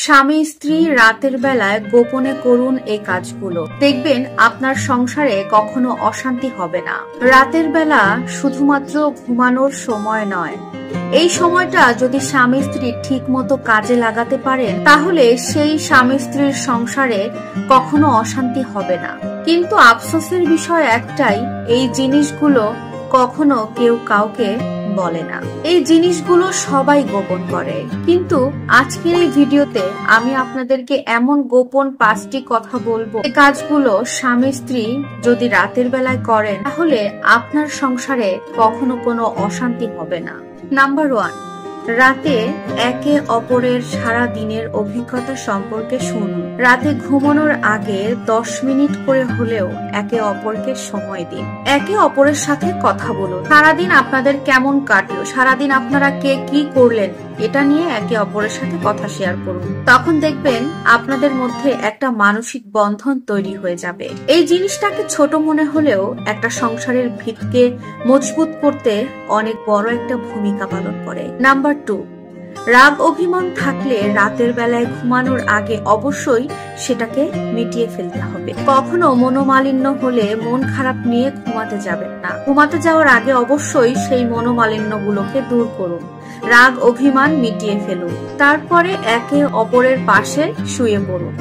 স্বামী স্ত্রী রাতের বেলায় গোপনে করুন এই কাজগুলো, দেখবেন আপনার সংসারে কখনো অশান্তি হবে না। রাতের বেলা শুধুমাত্র ঘুমানোর সময় নয়, এই সময়টা যদি স্বামী স্ত্রী ঠিক মতো কাজে লাগাতে পারেন তাহলে সেই স্বামী স্ত্রীর সংসারে কখনো অশান্তি হবে না। কিন্তু আফসোসের বিষয় একটাই, এই জিনিসগুলো কখনো কেউ কাউকে বলে না। এই জিনিসগুলো সবাই গোপন করে। কিন্তু আজকের এই ভিডিওতে আমি আপনাদেরকে এমন গোপন 5টি কথা বলবো, এই কাজগুলো স্বামী স্ত্রী যদি রাতের বেলায় করেন তাহলে আপনার সংসারে কখনো কোনো অশান্তি হবে না। নাম্বার 1, রাতে একে অপরের সারা দিনের অভিজ্ঞতা সম্পর্কে শুনুন। রাতে ঘুমানোর আগে 10 মিনিট করে হলেও একে অপরকে সময় দিন। একে অপরের সাথে কথা বলুন। সারাদিন আপনাদের কেমন কাটলো, সারাদিন আপনারা কে কি করলেন, এটা নিয়ে একে অপরের সাথে কথা শেয়ার করুন। তখন দেখবেন আপনাদের মধ্যে একটা মানসিক বন্ধন তৈরি হয়ে যাবে। এই জিনিসটাকে ছোট মনে হলেও একটা সংসারের ভিতকে মজবুত করতে অনেক বড় একটা ভূমিকা পালন করে। নাম্বার 2, রাগ অভিমান থাকলে রাতের বেলায় ঘুমানোর আগে অবশ্যই সেটাকে মিটিয়ে ফেলতে হবে। কখনো মনোমালিন্য হলে মন খারাপ নিয়ে ঘুমাতে যাবেন না। ঘুমাতে যাওয়ার আগে অবশ্যই সেই মনোমালিন্যগুলোকে দূর করুন, রাগ অভিমান মিটিয়ে ফেলুন, তারপরে একে অপরের পাশে শুয়ে পড়ুন।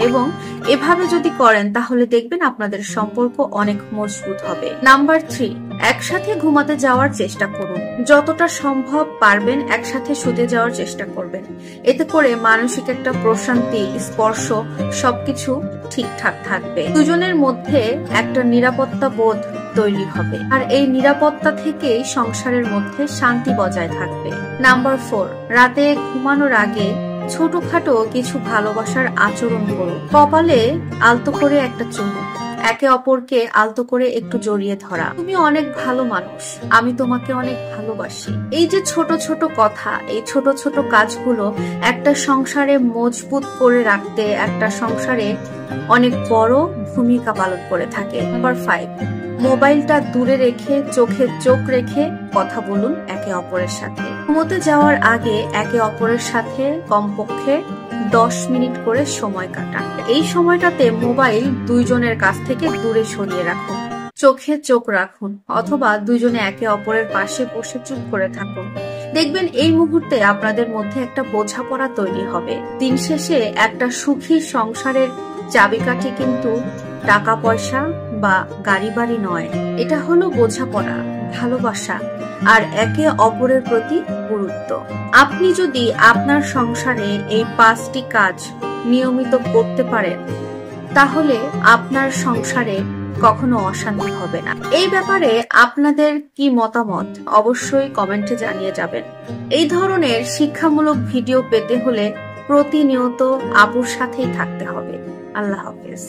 এবং এভাবে যদি করেন তাহলে দেখবেন আপনাদের সম্পর্ক অনেক মজবুত হবে। নাম্বার 3, একসাথে ঘুমাতে যাওয়ার চেষ্টা করুন। যতটা সম্ভব পারবেন একসাথে শুতে যাওয়ার চেষ্টা করবেন। এতে করে মানসিক একটা প্রশান্তি, স্পর্শ সবকিছু ঠিকঠাক থাকবে। দুজনের মধ্যে একটা নিরাপত্তা বোধ তৈরি হবে, আর এই নিরাপত্তা থেকেই সংসারের মধ্যে শান্তি বজায় থাকবে। নাম্বার 4, রাতে ঘুমানোর আগে ছোটখাটো কিছু ভালোবাসার আচরণ করুন। কপালে আলতো করে একটা চুমু, একে অপরকে আলতো করে একটু জড়িয়ে ধরা, তুমি অনেক ভালো মানুষ, আমি তোমাকে অনেক ভালোবাসি। এই যে ছোট ছোট কথা, এই ছোট ছোট কাজগুলো একটা সংসারে মজবুত করে রাখতে, একটা সংসারে অনেক বড় ভূমিকা পালন করে থাকে। নাম্বার 5, মোবাইলটা দূরে রেখে চোখে চোখ রেখে কথা বলুন একে অপরের সাথে। ঘুমোতে যাওয়ার আগে একে অপরের সাথে কমপক্ষে 10 মিনিট করে সময় কাটান। এই সময়টাতে মোবাইল দুইজনের কাছ থেকে দূরে সরিয়ে রাখুন, চোখে চোখ রাখুন, অথবা দুইজনে একে অপরের পাশে বসে চুপ করে থাকুন। দেখবেন এই মুহূর্তে আপনাদের মধ্যে একটা বোঝাপড়া তৈরি হবে। দিন শেষে একটা সুখী সংসারের চাবিকাঠি কিন্তু টাকা পয়সা বা গাড়ি বাড়ি নয়, এটা হলো বোঝাপড়া, ভালোবাসা আর একে অপরের প্রতি গুরুত্ব। আপনি যদি আপনার সংসারে এই 5টি কাজ নিয়মিত করতে পারেন তাহলে আপনার সংসারে কখনো অশান্তি হবে না। এই ব্যাপারে আপনাদের কি মতামত অবশ্যই কমেন্টে জানিয়ে যাবেন। এই ধরনের শিক্ষামূলক ভিডিও পেতে হলে প্রতিনিয়ত আপুর সাথেই থাকতে হবে। আল্লাহ হাফেজ।